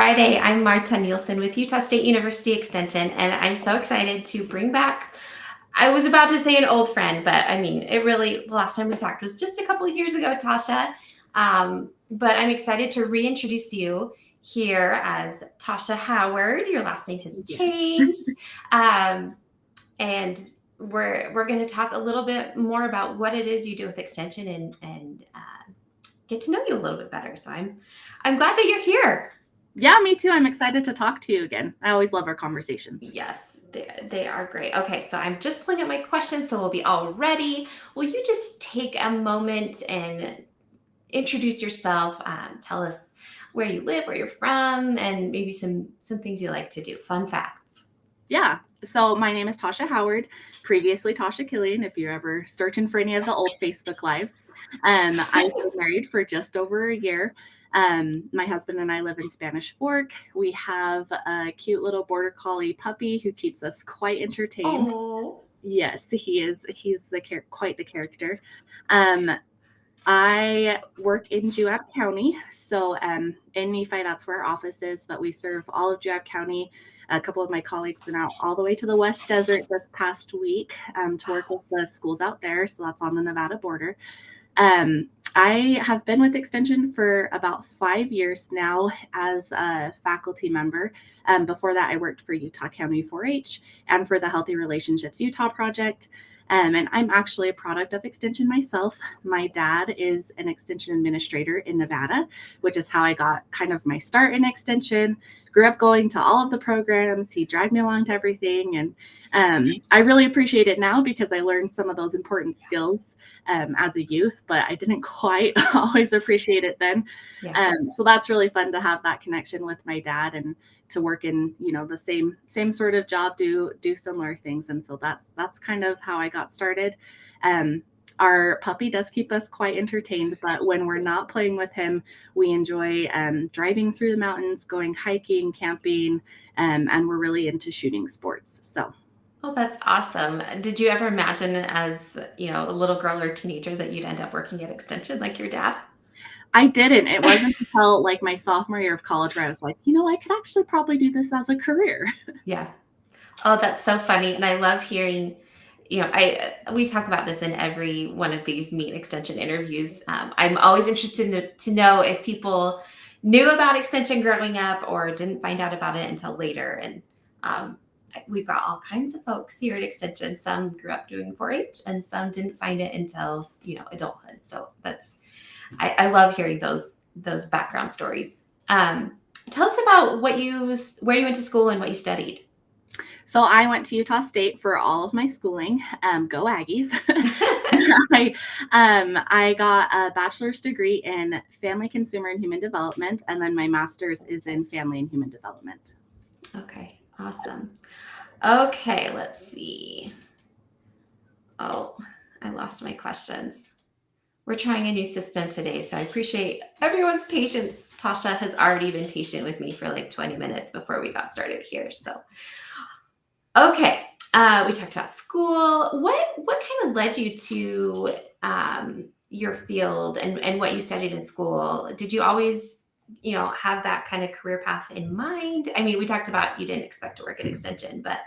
Friday. I'm Marta Nielsen with Utah State University Extension, and I'm so excited to bring back. I was about to say an old friend, but I mean, the last time we talked was just a couple of years ago, Tasha. But I'm excited to reintroduce you here as Tasha Howard. Your last name has Yeah. changed. Um, and we're going to talk a little bit more about what it is you do with Extension and get to know you a little bit better. So I'm glad that you're here. Yeah, me too. I'm excited to talk to you again. I always love our conversations. Yes, they are great. Okay, so I'm just pulling up my questions, so we'll be all ready. Will you just take a moment and introduce yourself? Tell us where you live, where you're from, and maybe some things you like to do. Fun facts. Yeah. So my name is Tasha Howard, previously Tasha Killian, if you're ever searching for any of the old Facebook lives. I've been married for just over a year. My husband and I live in Spanish Fork. We have a cute little border collie puppy who keeps us quite entertained. Oh, Yes, he is. He's quite the character. Um, I work in Juab County. So in Nephi, that's where our office is, but we serve all of Juab County. A couple of my colleagues went out all the way to the West Desert this past week to work with the schools out there. So that's on the Nevada border. I have been with Extension for about 5 years now as a faculty member. Before that, I worked for Utah County 4-H and for the Healthy Relationships Utah Project. And I'm actually a product of Extension myself. My dad is an Extension administrator in Nevada, which is how I got kind of my start in Extension. Grew up going to all of the programs. He dragged me along to everything. And I really appreciate it now because I learned some of those important skills as a youth, but I didn't quite always appreciate it then. yeah. So that's really fun to have that connection with my dad and to work in, the same sort of job, do similar things. And so that's kind of how I got started. Our puppy does keep us quite entertained, but when we're not playing with him, we enjoy driving through the mountains, going hiking, camping, and we're really into shooting sports. So Oh, that's awesome. Did you ever imagine as, a little girl or teenager that you'd end up working at Extension like your dad? I didn't. It wasn't until like my sophomore year of college where I was like, I could actually probably do this as a career. Yeah. Oh, that's so funny. And I love hearing, we talk about this in every one of these meet extension interviews. I'm always interested to know if people knew about extension growing up or didn't find out about it until later. And um, we've got all kinds of folks here at Extension. Some grew up doing 4-H and some didn't find it until, adulthood. So I love hearing those background stories. Tell us about where you went to school and what you studied. So I went to Utah State for all of my schooling. Go Aggies. I got a bachelor's degree in family, consumer, and human development, and then my master's is in family and human development. Okay, awesome. Okay, let's see. Oh, I lost my questions. We're trying a new system today, so I appreciate everyone's patience. Tasha has already been patient with me for like 20 minutes before we got started here. So, okay, we talked about school. What kind of led you to your field and what you studied in school? Did you always, have that kind of career path in mind? I mean, we talked about you didn't expect to work at Extension, but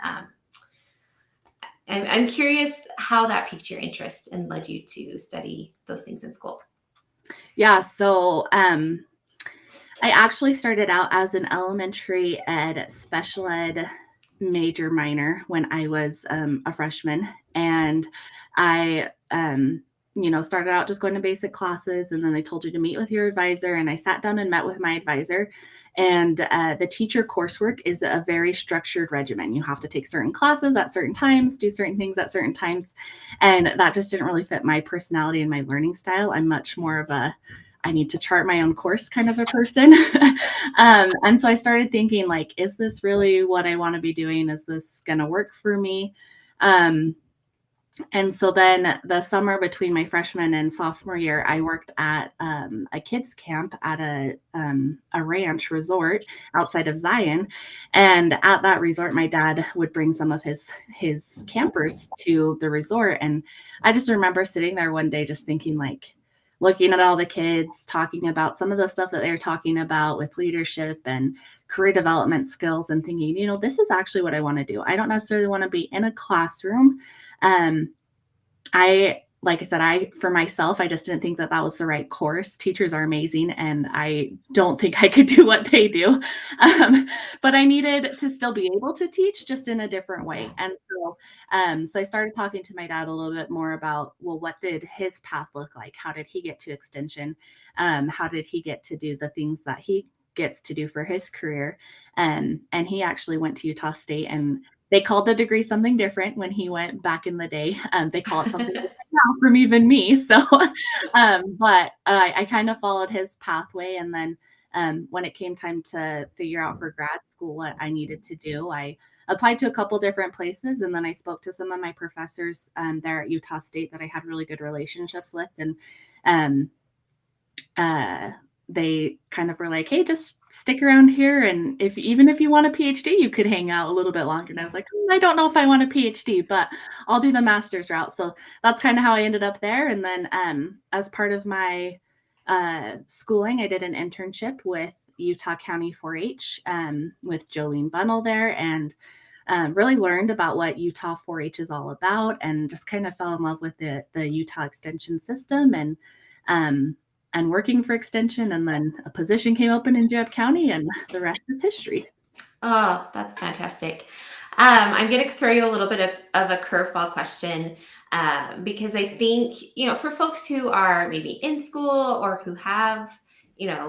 I'm curious how that piqued your interest and led you to study those things in school. Yeah, so I actually started out as an elementary ed, special ed major minor when I was a freshman. And I, started out just going to basic classes, and then they told you to meet with your advisor. And I sat down and met with my advisor. And the teacher coursework is a very structured regimen. You have to take certain classes at certain times, do certain things at certain times. And that just didn't really fit my personality and my learning style. I'm much more of I need to chart my own course kind of a person. And so I started thinking, like, is this really what I want to be doing? Is this going to work for me? And so then the summer between my freshman and sophomore year, I worked at a kids camp at a ranch resort outside of Zion. And at that resort, my dad would bring some of his campers to the resort. And I just remember sitting there one day just thinking, like, looking at all the kids, talking about some of the stuff that they're talking about with leadership and career development skills, and thinking, this is actually what I want to do. I don't necessarily want to be in a classroom. Like I said, for myself, I just didn't think that was the right course. Teachers are amazing, and I don't think I could do what they do. But I needed to still be able to teach, just in a different way. And so I started talking to my dad a little bit more about, well, what did his path look like? How did he get to extension? How did he get to do the things that he gets to do for his career? And he actually went to Utah State, and they called the degree something different when he went back in the day. They call it something different now from even me. So, but I kind of followed his pathway. And then when it came time to figure out for grad school what I needed to do, I applied to a couple different places. And then I spoke to some of my professors there at Utah State that I had really good relationships with. And they kind of were like, hey, just stick around here. And even if you want a PhD, you could hang out a little bit longer. And I was like, I don't know if I want a PhD, but I'll do the master's route. So that's kind of how I ended up there. And then as part of my schooling, I did an internship with Utah County 4-H with Jolene Bunnell there, and really learned about what Utah 4-H is all about, and just kind of fell in love with the Utah extension system, and working for extension. And then a position came open in Juab County, and the rest is history. Oh, that's fantastic. I'm going to throw you a little bit of a curveball question, because I think, for folks who are maybe in school or who have,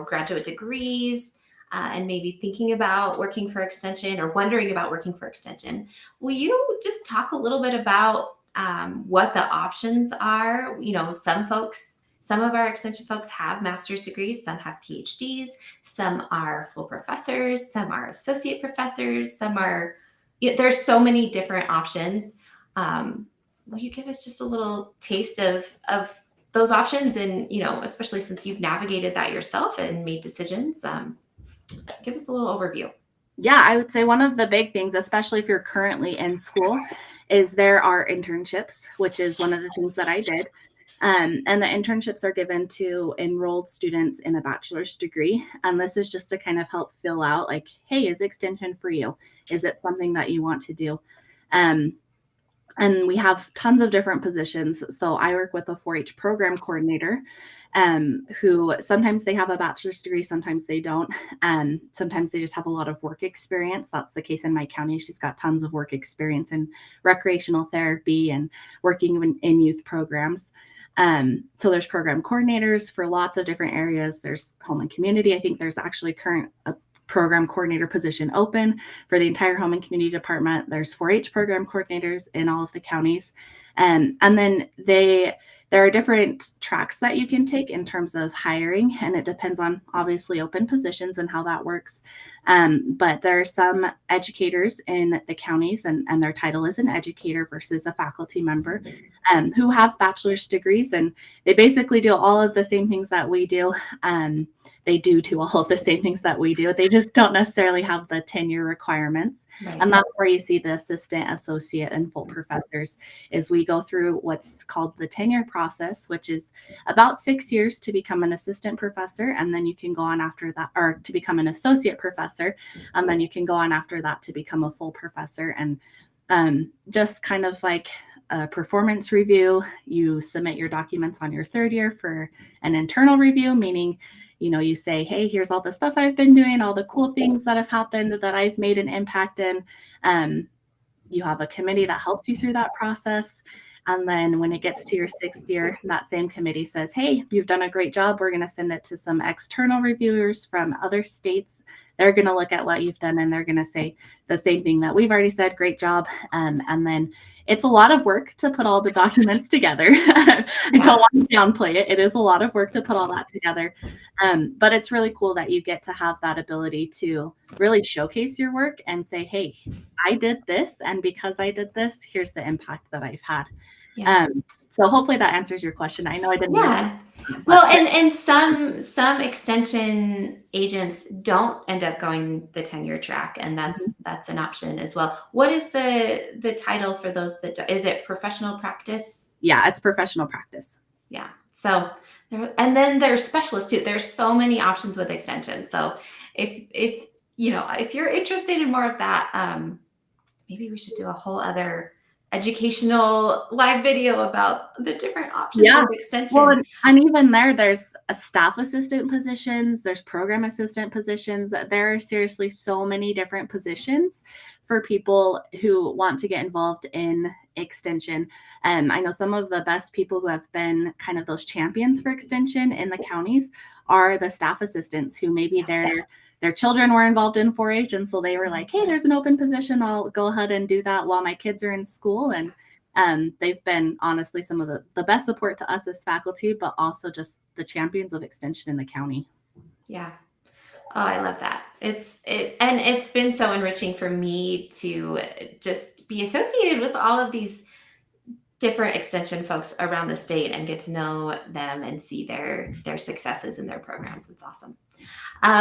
graduate degrees, and maybe thinking about working for extension or wondering about working for extension, will you just talk a little bit about what the options are? Some of our extension folks have master's degrees, some have PhDs, some are full professors, some are associate professors, there's so many different options. Will you give us just a little taste of those options? And, especially since you've navigated that yourself and made decisions, give us a little overview. Yeah, I would say one of the big things, especially if you're currently in school, is there are internships, which is one of the things that I did. And the internships are given to enrolled students in a bachelor's degree. And this is just to kind of help fill out, like, hey, is extension for you? Is it something that you want to do? And we have tons of different positions. So I work with a 4-H program coordinator, who sometimes they have a bachelor's degree, sometimes they don't. Sometimes they just have a lot of work experience. That's the case in my county. She's got tons of work experience in recreational therapy and working in youth programs. So there's program coordinators for lots of different areas. There's home and community. I think there's actually a program coordinator position open for the entire home and community department. There's 4-H program coordinators in all of the counties. And then there are different tracks that you can take in terms of hiring, and it depends on obviously open positions and how that works. But there are some educators in the counties, and their title is an educator versus a faculty member, who have bachelor's degrees, and they basically do all of the same things that we do. They do all of the same things that we do. They just don't necessarily have the tenure requirements. Right. And that's where you see the assistant, associate, and full professors, is we go through what's called the tenure process, which is about 6 years to become an assistant professor. And then you can go on after that, or to become an associate professor. And then you can go on after that to become a full professor. And just kind of like a performance review, you submit your documents on your third year for an internal review, meaning you say, hey, here's all the stuff I've been doing, all the cool things that have happened that I've made an impact in. You have a committee that helps you through that process. And then when it gets to your 6th year, that same committee says, hey, you've done a great job. We're going to send it to some external reviewers from other states. They're going to look at what you've done, and they're going to say the same thing that we've already said, great job. And then it's a lot of work to put all the documents together. I don't want to downplay it. It is a lot of work to put all that together. But it's really cool that you get to have that ability to really showcase your work and say, hey, I did this, and because I did this, here's the impact that I've had. Yeah. So hopefully that answers your question. I know I didn't. Yeah. Well, and some extension agents don't end up going the tenure track, and that's an option as well. What is the title for those that is it professional practice? Yeah, it's professional practice. Yeah. So and then there's specialists too. There's so many options with extension. So if if you're interested in more of that, maybe we should do a whole other educational live video about the different options Yeah. with Well, extension. and even there's a staff assistant positions, there's program assistant positions. There are seriously so many different positions for people who want to get involved in extension. I know some of the best people who have been kind of those champions for extension in the counties are the staff assistants who maybe their children were involved in 4-H, and so they were like, hey, there's an open position. I'll go ahead and do that while my kids are in school. And they've been honestly some of the best support to us as faculty, but also just the champions of extension in the county. Yeah. Oh, I love that. And it's been so enriching for me to just be associated with all of these different extension folks around the state and get to know them and see their successes in their programs. It's awesome.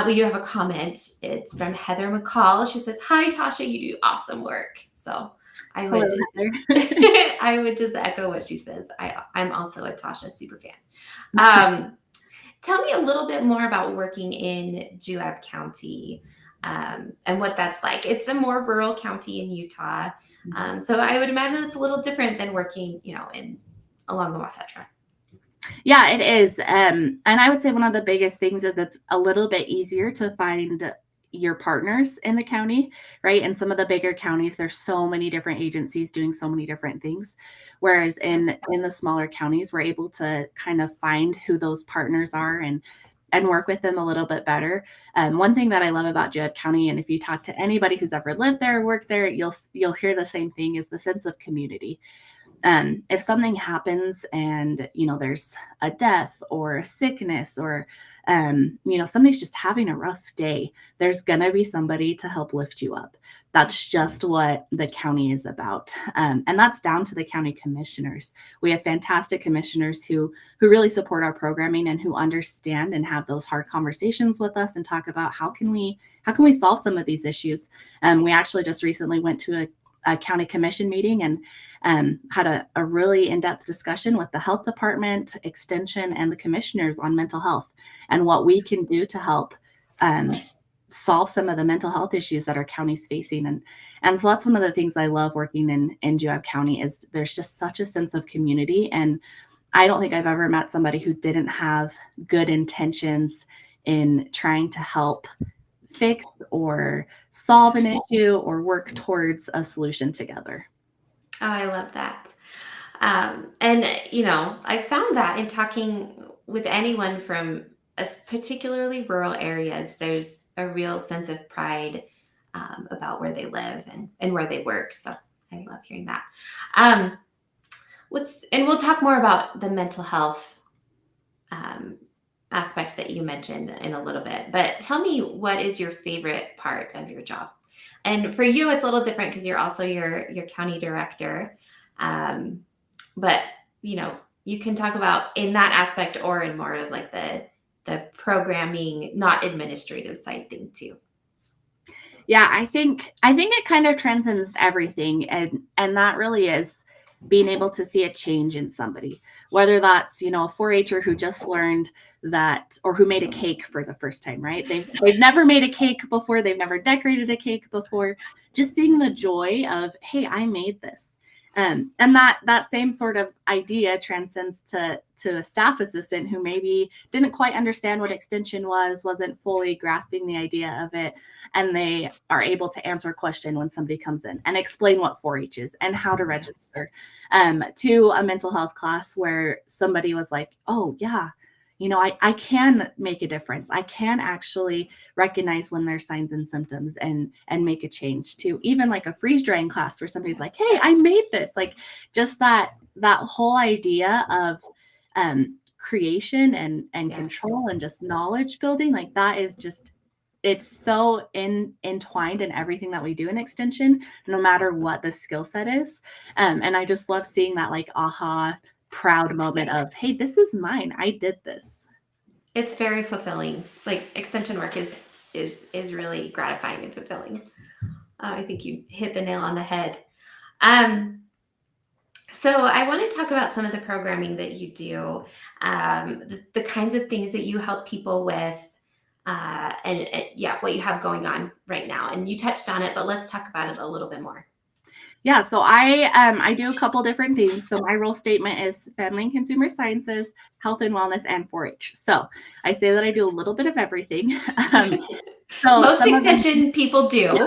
We do have a comment. It's from Heather McCall. She says, "Hi, Tasha, you do awesome work." So I Hello, would Heather. I would just echo what she says. I'm also a Tasha super fan. Tell me a little bit more about working in Juab County, and what that's like. It's a more rural county in Utah. So I would imagine it's a little different than working, in along the Wasatch Front. Yeah, it is. And I would say one of the biggest things is it's a little bit easier to find your partners in the county, right? In some of the bigger counties, there's so many different agencies doing so many different things. Whereas in the smaller counties, we're able to kind of find who those partners are and work with them a little bit better. One thing that I love about Judd County, and if you talk to anybody who's ever lived there or worked there, you'll hear the same thing, is the sense of community. If something happens and there's a death or a sickness, or somebody's just having a rough day, there's gonna be somebody to help lift you up. That's just what the county is about, and that's down to the county commissioners. We have fantastic commissioners who really support our programming and who understand and have those hard conversations with us and talk about how can we solve some of these issues. We actually just recently went to a county commission meeting and had a really in-depth discussion with the health department, extension, and the commissioners on mental health and what we can do to help solve some of the mental health issues that our county's facing. And so that's one of the things I love working in Juab County, is there's just such a sense of community. And I don't think I've ever met somebody who didn't have good intentions in trying to help fix or solve an issue or work towards a solution together. Oh, I love that. And I found that in talking with anyone from particularly rural areas, there's a real sense of pride about where they live and where they work. So I love hearing that. Um, and we'll talk more about the mental health um, aspect that you mentioned in a little bit. But tell me, what is your favorite part of your job? And for you, it's a little different because you're also your county director. But you can talk about in that aspect or in more of like the programming, not administrative side thing too. Yeah, I think it kind of transcends everything, and that really is being able to see a change in somebody, whether that's a 4-H'er who just learned that, or who made a cake for the first time, right? They've never made a cake before, they've never decorated a cake before. Just seeing the joy of, hey, I made this. And that same sort of idea transcends to a staff assistant who maybe didn't quite understand what extension wasn't fully grasping the idea of it, and they are able to answer a question when somebody comes in and explain what 4-H is and how to register. To a mental health class where somebody was like, oh yeah, I can make a difference. I can actually recognize when there's signs and symptoms and make a change. To even like a freeze drying class where somebody's like, hey, I made this. Like just that whole idea of creation and control and just knowledge building, like that is just, it's so entwined in everything that we do in extension, no matter what the skill set is. And I just love seeing that like aha proud moment of, hey, this is mine. I did this. It's very fulfilling. Like extension work is really gratifying and fulfilling. I think you hit the nail on the head. So I want to talk about some of the programming that you do, the kinds of things that you help people with, and yeah, what you have going on right now. And you touched on it, but let's talk about it a little bit more. Yeah, so I do a couple different things. So my role statement is family and consumer sciences, health and wellness, and 4-H. So I say that I do a little bit of everything. Um, so Most some of them, extension people do.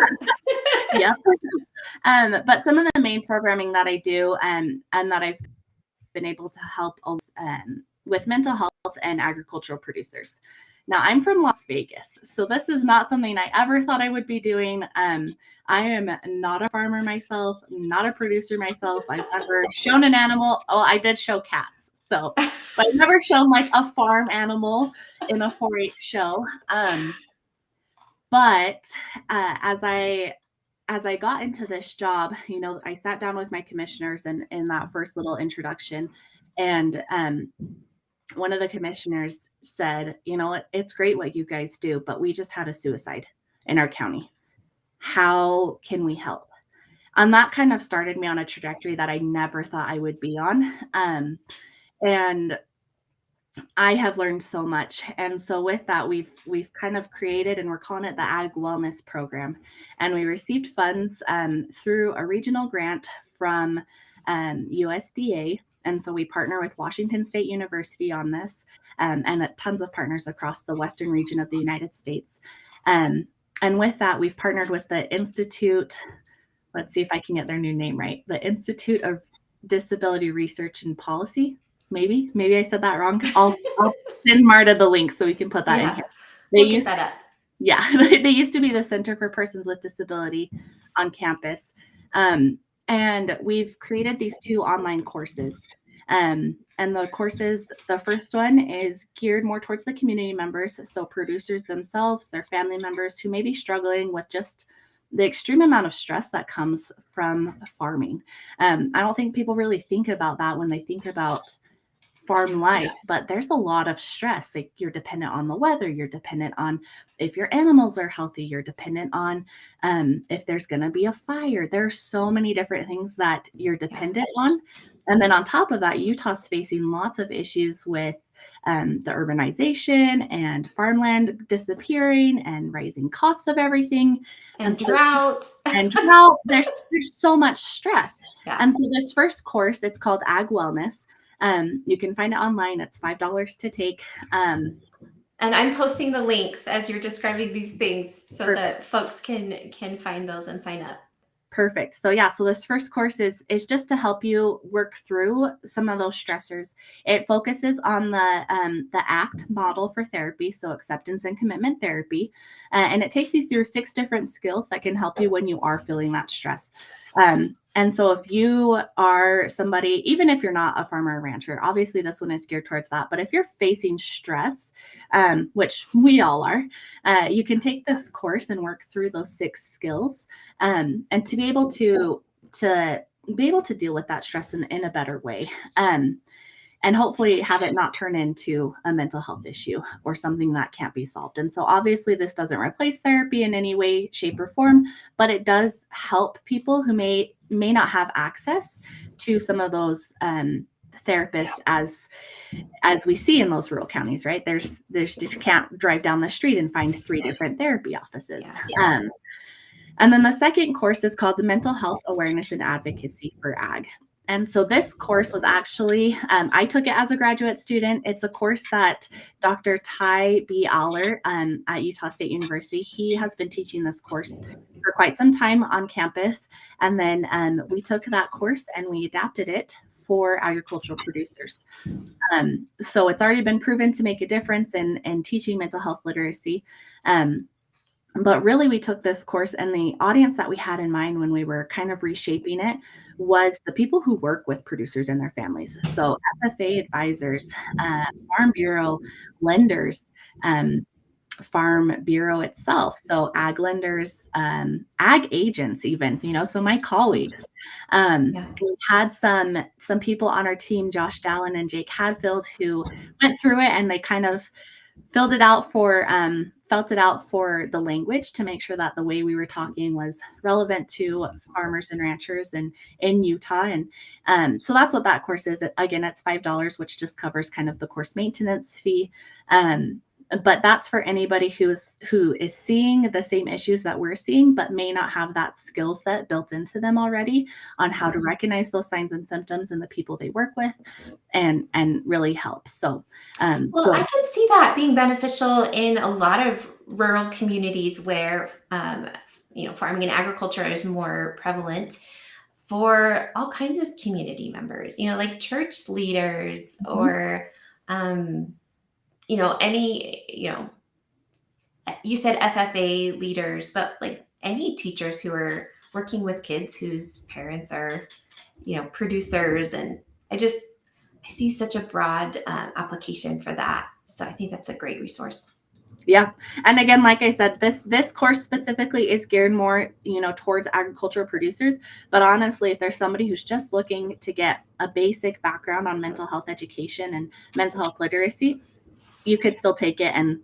yeah. But some of the main programming that I do, and that I've been able to help with mental health and agricultural producers. Now, I'm from Las Vegas, so this is not something I ever thought I would be doing. I am not a farmer myself, not a producer myself. I've never shown an animal. Oh, I did show cats, so, but I've never shown like a farm animal in a 4-H show. But as I got into this job, I sat down with my commissioners in that first little introduction, and one of the commissioners said, it's great what you guys do, but we just had a suicide in our county. How can we help? And that kind of started me on a trajectory that I never thought I would be on. And I have learned so much. And so with that, we've kind of created, and we're calling it the Ag Wellness Program. And we received funds through a regional grant from USDA. And so we partner with Washington State University on this, and tons of partners across the western region of the United States. And with that, we've partnered with the Institute, let's see if I can get their new name right, the Institute of Disability Research and Policy. Maybe I said that wrong. I'll send Marta the link so we can put that in here. We'll get that up. Yeah, they used to be the Center for Persons with Disability on campus. And we've created these 2 online courses. And the courses, the first one is geared more towards the community members, so producers themselves, their family members who may be struggling with just the extreme amount of stress that comes from farming. I don't think people really think about that when they think about farm life, but there's a lot of stress. Like, you're dependent on the weather, you're dependent on if your animals are healthy, you're dependent on if there's going to be a fire. There's so many different things that you're dependent on. And then on top of that, Utah's facing lots of issues with the urbanization and farmland disappearing and rising costs of everything. And drought. There's so much stress. Yeah. And so this first course, it's called Ag Wellness. You can find it online. It's $5 to take. And I'm posting the links as you're describing these things so Perfect. that folks can find those and sign up. Perfect. So yeah, so this first course is just to help you work through some of those stressors. It focuses on the ACT model for therapy, so acceptance and commitment therapy, and it takes you through 6 different skills that can help you when you are feeling that stress. And so if you are somebody, even if you're not a farmer or rancher, obviously this one is geared towards that. But if you're facing stress, which we all are, you can take this course and work through those 6 skills, and to be able to deal with that stress in a better way. And hopefully have it not turn into a mental health issue or something that can't be solved. And so obviously this doesn't replace therapy in any way, shape, or form, but it does help people who may not have access to some of those therapists as we see in those rural counties, right? There's just can't drive down the street and find 3 different therapy offices. Yeah. And then the second course is called the Mental Health Awareness and Advocacy for Ag. And so this course was actually, I took it as a graduate student. It's a course that Dr. Ty B. Aller at Utah State University, he has been teaching this course for quite some time on campus. And then we took that course and we adapted it for agricultural producers. So it's already been proven to make a difference in teaching mental health literacy. But really, we took this course, and the audience that we had in mind when we were kind of reshaping it was the people who work with producers and their families. So FFA advisors, Farm Bureau lenders, Farm Bureau itself. So ag lenders, ag agents, even, so my colleagues. We had some people on our team, Josh Dallin and Jake Hadfield, who went through it, and they kind of felt it out for the language to make sure that the way we were talking was relevant to farmers and ranchers and in Utah. And so that's what that course is. Again, it's $5, which just covers kind of the course maintenance fee. But that's for anybody who is seeing the same issues that we're seeing, but may not have that skill set built into them already on how to recognize those signs and symptoms in the people they work with and really help. So, Well, I can see that being beneficial in a lot of rural communities where, farming and agriculture is more prevalent for all kinds of community members, like church leaders or, any, you said FFA leaders, but like any teachers who are working with kids whose parents are, producers. And I see such a broad application for that. So I think that's a great resource. Yeah. And again, like I said, this course specifically is geared more, towards agricultural producers. But honestly, if there's somebody who's just looking to get a basic background on mental health education and mental health literacy, you could still take it and,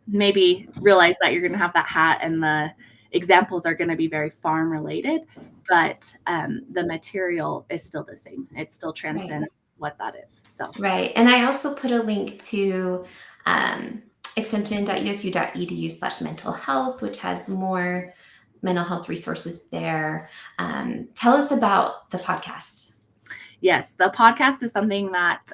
maybe realize that you're going to have that hat and the examples are going to be very farm related, but the material is still the same. It still transcends what that is. So right. And I also put a link to extension.usu.edu/mental health, which has more mental health resources there. Tell us about the podcast. Yes, the podcast is something that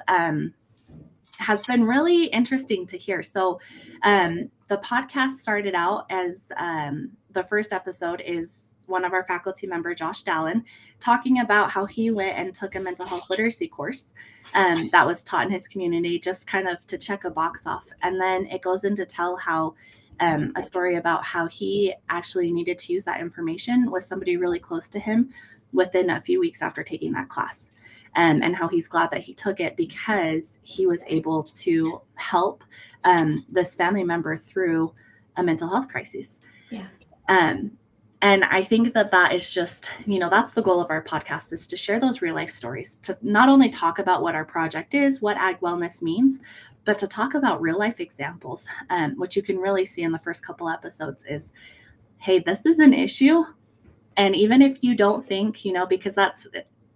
has been really interesting to hear. So the podcast started out as the first episode is one of our faculty member, Josh Dallin, talking about how he went and took a mental health literacy course that was taught in his community, just kind of to check a box off. And then it goes into tell how a story about how he actually needed to use that information with somebody really close to him within a few weeks after taking that class. And how he's glad that he took it because he was able to help this family member through a mental health crisis. Yeah. And I think that is just, that's the goal of our podcast, is to share those real life stories, to not only talk about what our project is, what ag wellness means, but to talk about real life examples. What you can really see in the first couple episodes is, hey, this is an issue. And even if you don't think, because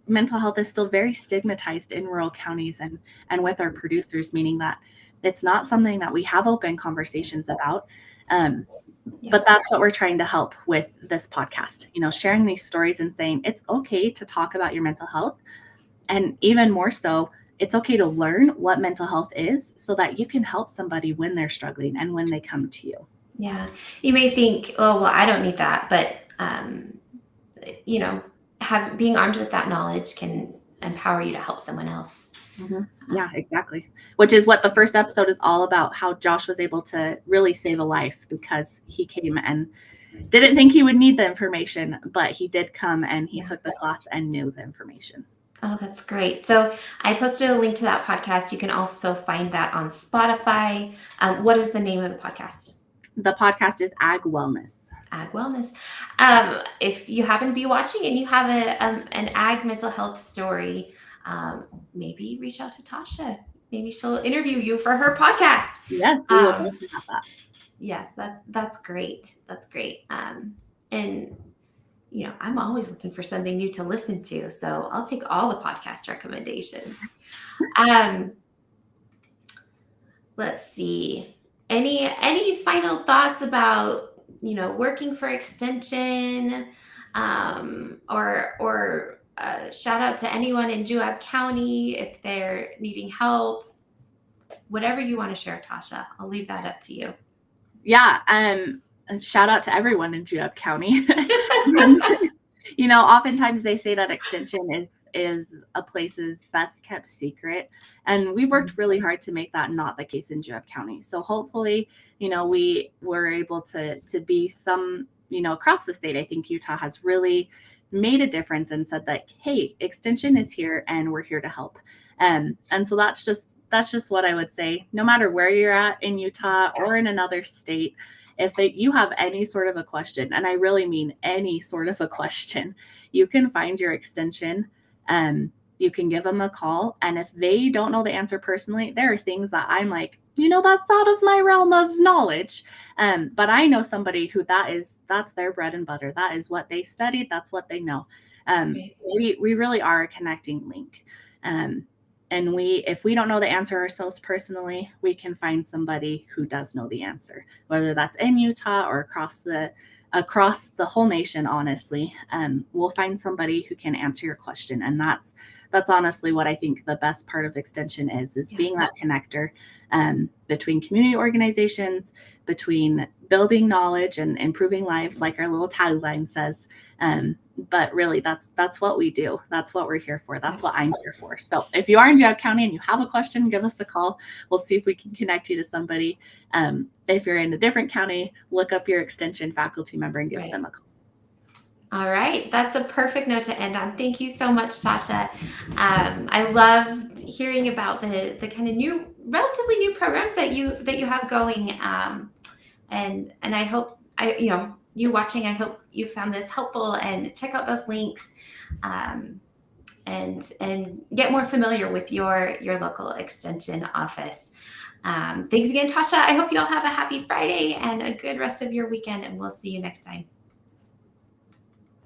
mental health is still very stigmatized in rural counties and with our producers, meaning that it's not something that we have open conversations about. But that's what we're trying to help with this podcast, sharing these stories and saying it's okay to talk about your mental health. And even more so, it's okay to learn what mental health is so that you can help somebody when they're struggling and when they come to you. Yeah. You may think, oh, well, I don't need that. But, being armed with that knowledge can empower you to help someone else. Mm-hmm. Yeah, exactly. Which is what the first episode is all about, how Josh was able to really save a life because he came and didn't think he would need the information, but he did come and he took the class and knew the information. Oh, that's great. So I posted a link to that podcast. You can also find that on Spotify. What is the name of the podcast? The podcast is Ag Wellness. Ag Wellness. If you happen to be watching and you have an ag mental health story, maybe reach out to Tasha. Maybe she'll interview you for her podcast. Yes, we would love to have that. Yes, that's great. That's great. And I'm always looking for something new to listen to, so I'll take all the podcast recommendations. Let's see. Any final thoughts about working for Extension, or shout out to anyone in Juab County if they're needing help? Whatever you want to share, Tasha. I'll leave that up to you. Yeah. And shout out to everyone in Juab County. Oftentimes they say that Extension is a place's best kept secret. And we've worked really hard to make that not the case in Juab County. So hopefully, we were able to be some, across the state. I think Utah has really made a difference and said that, hey, Extension is here and we're here to help. And so that's just what I would say. No matter where you're at in Utah or in another state, if you have any sort of a question, and I really mean any sort of a question, you can find your Extension. You can give them a call. And if they don't know the answer personally, there are things that I'm like, that's out of my realm of knowledge. But I know somebody who that's their bread and butter. That is what they studied. That's what they know. Right. We really are a connecting link. Um, and if we don't know the answer ourselves personally, we can find somebody who does know the answer, whether that's in Utah or across the whole nation. Honestly, we'll find somebody who can answer your question, and that's honestly what I think the best part of Extension is Yeah. being that connector between community organizations, between building knowledge and improving lives, like our little tagline says. But really, that's what we do. That's what we're here for. That's what I'm here for. So if you are in Juab County and you have a question, give us a call. We'll see if we can connect you to somebody. If you're in a different county, look up your Extension faculty member and give them a call. All right, that's a perfect note to end on. Thank you so much, Tasha. I loved hearing about the kind of relatively new programs that you have going, and I hope you watching. I hope you found this helpful, and check out those links, and get more familiar with your local extension office. Thanks again, Tasha. I hope you all have a happy Friday and a good rest of your weekend, and we'll see you next time.